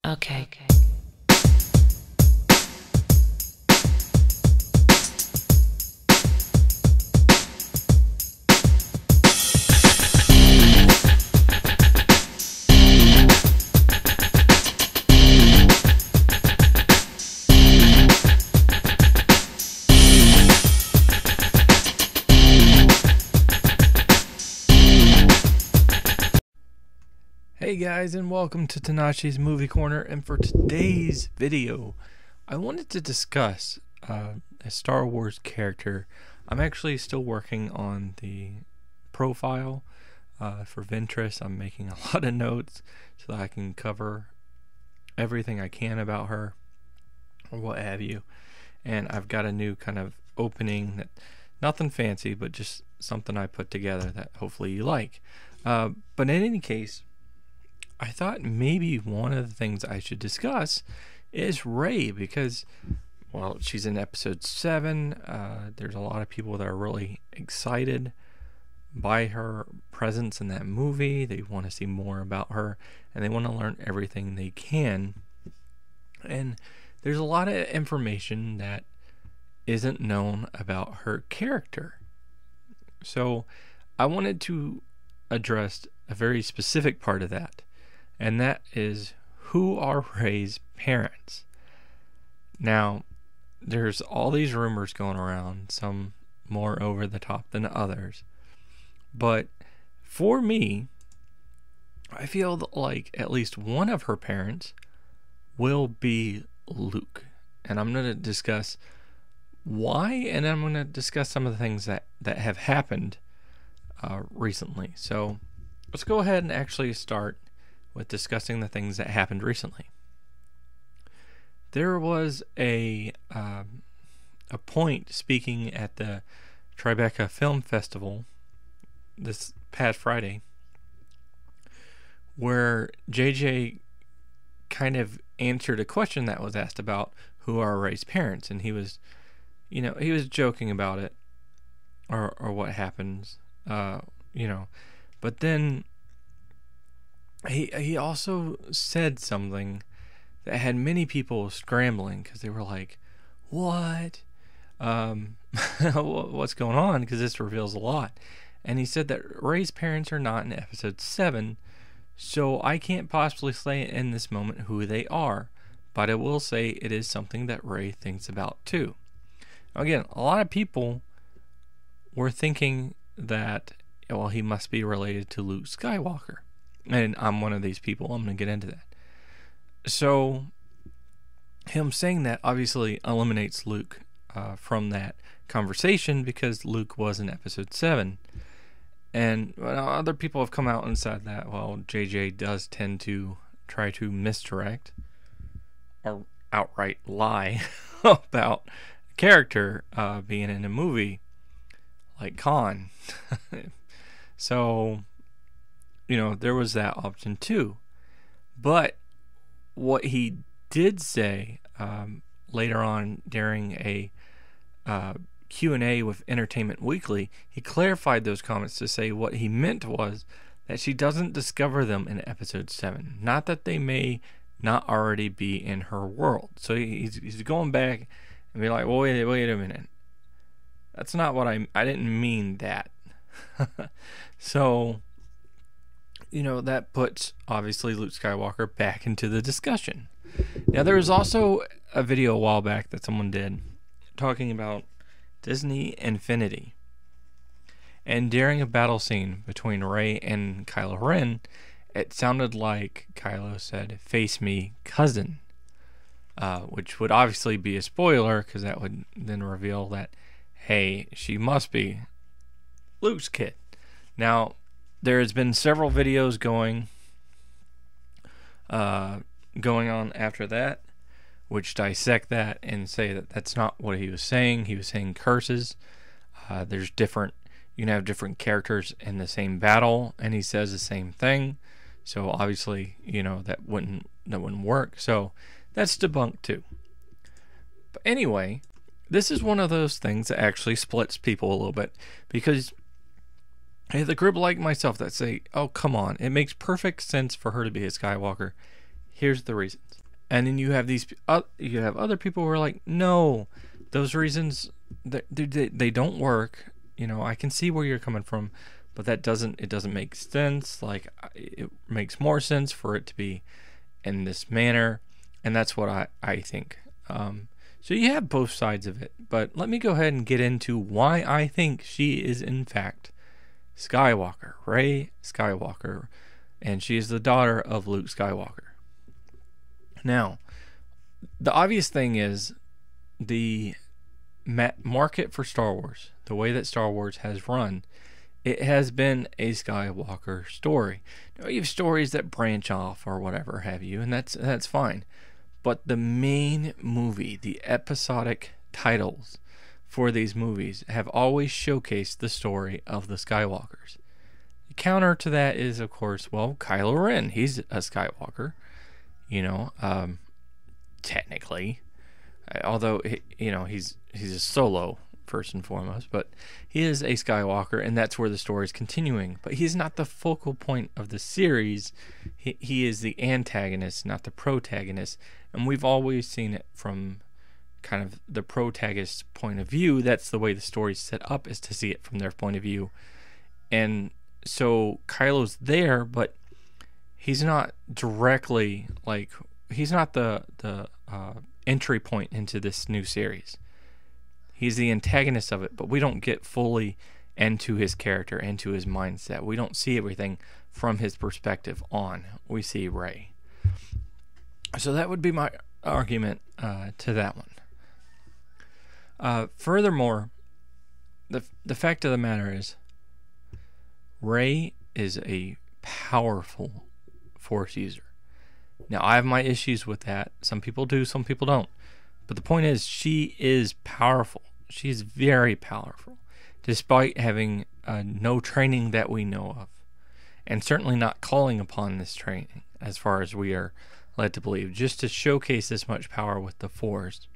Okay. Hey guys, and welcome to Tnashi's Movie Corner. And for today's video, I wanted to discuss a Star Wars character. I'm actually still working on the profile for Ventress. I'm making a lot of notes so that I can cover everything I can about her or what have you. And I've got a new kind of opening that nothing fancy, but just something I put together that hopefully you like. But in any case, I thought maybe one of the things I should discuss is Rey, because, well, she's in episode 7. There's a lot of people that are really excited by her presence in that movie. They want to see more about her, and they want to learn everything they can. And there's a lot of information that isn't known about her character. So I wanted to address a very specific part of that. And that is, who are Rey's parents? Now, there's all these rumors going around, some more over the top than others. But for me, I feel like at least one of her parents will be Luke. And I'm going to discuss why, and I'm going to discuss some of the things that have happened recently. So let's go ahead and actually start with discussing the things that happened recently. There was a point speaking at the Tribeca Film Festival this past Friday where JJ kind of answered a question that was asked about who are Rey's parents, and he was joking about it or what happens, but then He also said something that had many people scrambling because they were like, what? What's going on? Because this reveals a lot. And he said that Rey's parents are not in episode 7, so I can't possibly say in this moment who they are, but I will say it is something that Rey thinks about too. Again, a lot of people were thinking that, well, he must be related to Luke Skywalker. And I'm one of these people. I'm going to get into that. So, him saying that obviously eliminates Luke from that conversation because Luke was in episode 7. And other people have come out and said that, well, JJ does tend to try to misdirect or outright lie about a character being in a movie like Khan. So there was that option too. But what he did say later on during a Q&A with Entertainment Weekly, he clarified those comments to say what he meant was that she doesn't discover them in episode 7. Not that they may not already be in her world. So he's going back and be like, well, wait a minute. That's not what I didn't mean that. So that puts, obviously, Luke Skywalker back into the discussion. Now, there was also a video a while back that someone did talking about Disney Infinity. And during a battle scene between Rey and Kylo Ren, it sounded like Kylo said, "Face me, cousin," which would obviously be a spoiler because that would then reveal that, hey, she must be Luke's kid. Now, there has been several videos going on after that, which dissect that and say that that's not what he was saying. He was saying curses. You can have different characters in the same battle, and he says the same thing. So obviously, that wouldn't work. So that's debunked too. But anyway, this is one of those things that actually splits people a little bit, because the group like myself that say, oh, come on, it makes perfect sense for her to be a Skywalker. Here's the reasons. And then you have you have other people who are like, no, those reasons, they don't work. You know, I can see where you're coming from, but it doesn't make sense. Like, it makes more sense for it to be in this manner, and that's what I think. So you have both sides of it, but let me go ahead and get into why I think she is in fact Skywalker, Rey Skywalker, and she is the daughter of Luke Skywalker. Now, the obvious thing is the market for Star Wars, the way that Star Wars has run, it has been a Skywalker story. Now, you have stories that branch off or whatever have you, and that's fine. But the main movie, the episodic titles for these movies have always showcased the story of the Skywalkers. The counter to that is, of course, well, Kylo Ren. He's a Skywalker, you know, technically. Although, he's a solo, first and foremost, but he is a Skywalker, and that's where the story is continuing. But he's not the focal point of the series. He is the antagonist, not the protagonist, and we've always seen it from kind of the protagonist's point of view. That's the way the story's set up, is to see it from their point of view. And so Kylo's there, but he's not directly, like, he's not the entry point into this new series. He's the antagonist of it, but we don't get fully into his character, into his mindset. We don't see everything from his perspective on. We see Rey. So that would be my argument to that one. Furthermore, the fact of the matter is, Rey is a powerful Force user. Now, I have my issues with that. Some people do, some people don't. But the point is, she is powerful. She's very powerful, despite having no training that we know of, and certainly not calling upon this training, as far as we are led to believe. Just to showcase this much power with the Force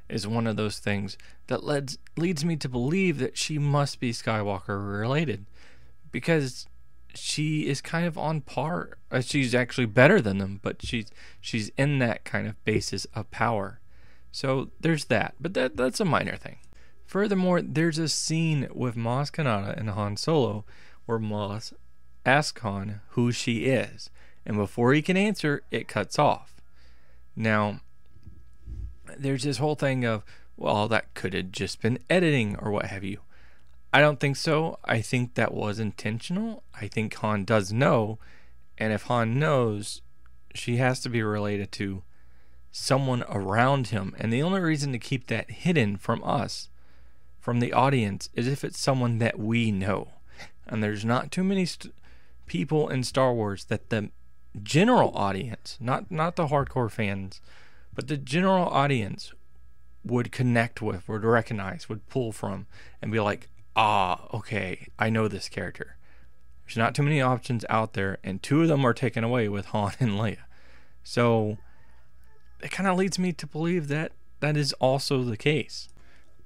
is one of those things that leads me to believe that she must be Skywalker related, because she is kind of on par. She's actually better than them, but she's in that kind of basis of power. So there's that, but that's a minor thing. Furthermore, there's a scene with Maz Kanata and Han Solo where Maz asks Han who she is, and before he can answer, it cuts off. Now, there's this whole thing of, well, that could have just been editing or what have you. I don't think so. I think that was intentional. I think Han does know, and if Han knows, she has to be related to someone around him. And the only reason to keep that hidden from us, from the audience, is if it's someone that we know. And there's not too many people in Star Wars that the general audience, not the hardcore fans, but the general audience would connect with, would recognize, would pull from, and be like, okay, I know this character. There's not too many options out there, and two of them are taken away with Han and Leia. So it kind of leads me to believe that that is also the case.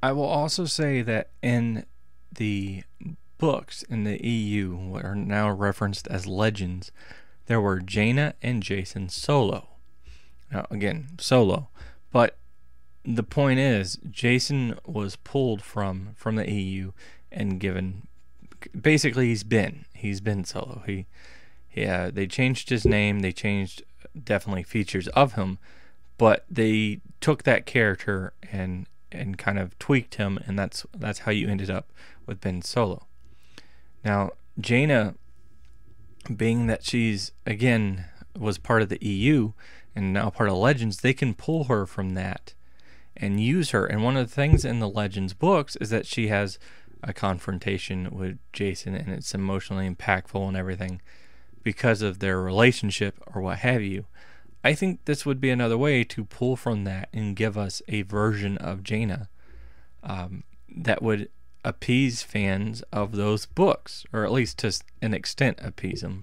I will also say that in the books in the EU, what are now referenced as legends, there were Jaina and Jacen Solo. Now, again, Solo. But the point is, Jacen was pulled from the EU and given, basically he's been Solo. They changed his name, they changed definitely features of him, but they took that character and kind of tweaked him, and that's how you ended up with Ben Solo. Now, Jaina, being that she's, again, was part of the EU and now part of Legends, they can pull her from that and use her. And one of the things in the Legends books is that she has a confrontation with Jacen, and it's emotionally impactful and everything because of their relationship or what have you. I think this would be another way to pull from that and give us a version of Jaina that would appease fans of those books, or at least to an extent appease them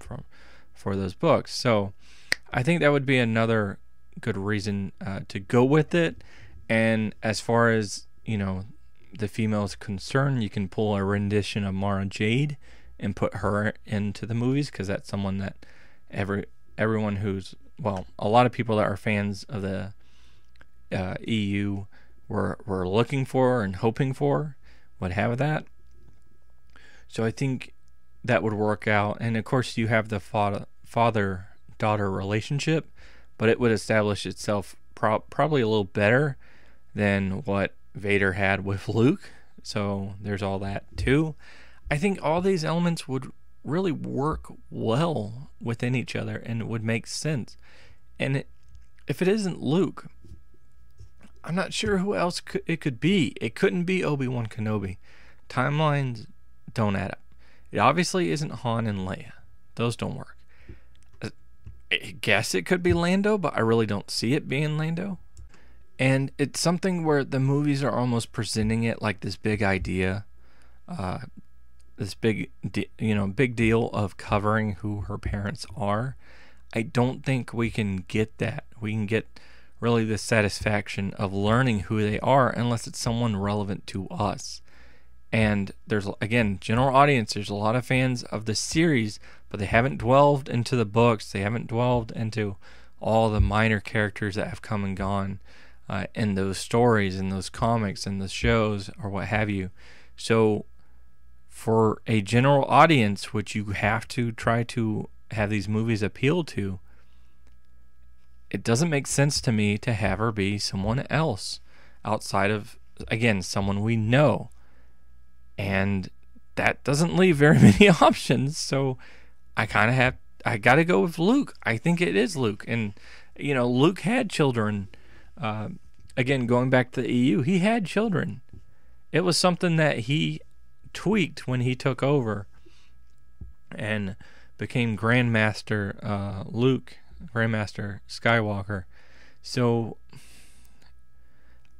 for those books. So I think that would be another good reason to go with it. And as far as, the female is concerned, you can pull a rendition of Mara Jade and put her into the movies, because that's someone that everyone who's, well, a lot of people that are fans of the EU were looking for and hoping for would have that. So I think that would work out. And of course, you have the father-daughter relationship, but it would establish itself probably a little better than what Vader had with Luke. So there's all that too. I think all these elements would really work well within each other and it would make sense. And if it isn't Luke, I'm not sure who else it could be. It couldn't be Obi-Wan Kenobi. Timelines don't add up. It obviously isn't Han and Leia. Those don't work. I guess it could be Lando, but I really don't see it being Lando. And it's something where the movies are almost presenting it like this big idea, this big deal of covering who her parents are. I don't think we can get that. We can get really the satisfaction of learning who they are unless it's someone relevant to us. And there's, again, general audience, there's a lot of fans of the series, but they haven't dwelled into the books. They haven't dwelled into all the minor characters that have come and gone in those stories, in those comics, in the shows, or what have you. So for a general audience, which you have to try to have these movies appeal to, it doesn't make sense to me to have her be someone else outside of, again, someone we know. And that doesn't leave very many options. So I got to go with Luke. I think it is Luke. And, Luke had children. Again, going back to the EU, he had children. It was something that he tweaked when he took over and became Grandmaster Luke, Grandmaster Skywalker. So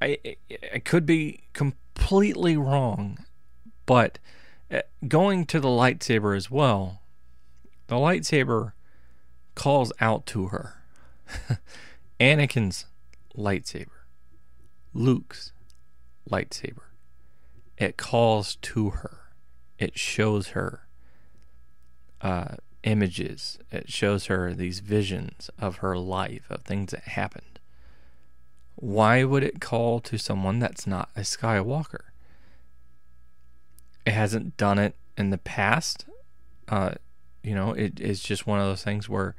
I could be completely wrong, but going to the lightsaber as well, the lightsaber calls out to her. Anakin's lightsaber, Luke's lightsaber. It calls to her. It shows her images. It shows her these visions of her life, of things that happened. Why would it call to someone that's not a Skywalker? It hasn't done it in the past. It's just one of those things where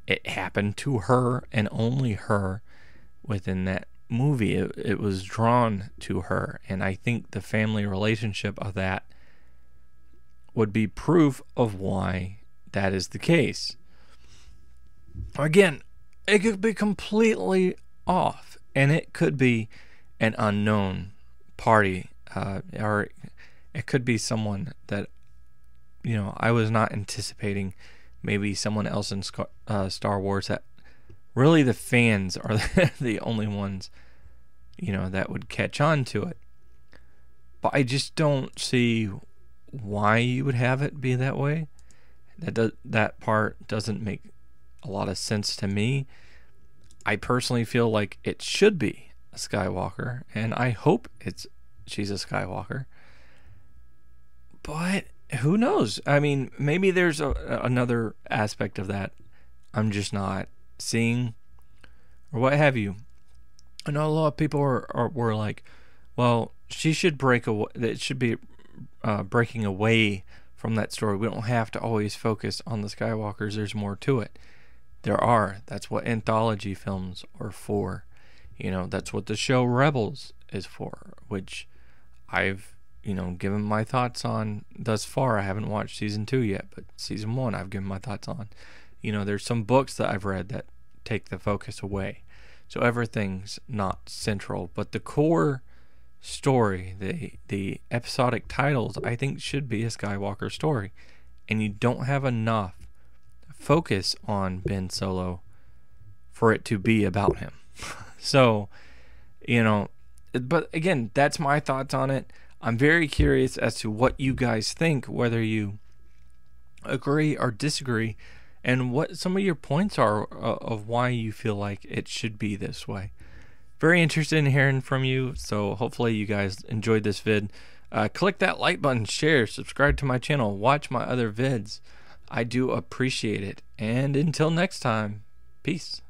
it happened to her and only her within that movie. It was drawn to her, and I think the family relationship of that would be proof of why that is the case. Again, it could be completely off, and it could be an unknown party, or it could be someone that I was not anticipating. Maybe someone else in Star Wars that really the fans are the only ones that would catch on to it. But I just don't see why you would have it be that way. That part doesn't make a lot of sense to me. I personally feel like it should be a Skywalker, and I hope she's a Skywalker. But who knows? I mean, maybe there's another aspect of that I'm just not seeing, or what have you. I know a lot of people were like, well, she should break away. It should be breaking away from that story. We don't have to always focus on the Skywalkers. There's more to it. There are. That's what anthology films are for. That's what the show Rebels is for, which I've given my thoughts on thus far. I haven't watched season 2 yet, but season 1 I've given my thoughts on. There's some books that I've read that take the focus away. So everything's not central, but the core story, the episodic titles, I think should be a Skywalker story. And you don't have enough focus on Ben Solo for it to be about him. So, but again, that's my thoughts on it. I'm very curious as to what you guys think, whether you agree or disagree, and what some of your points are of why you feel like it should be this way. Very interested in hearing from you, so hopefully you guys enjoyed this vid. Click that like button, share, subscribe to my channel, watch my other vids. I do appreciate it. And until next time, peace.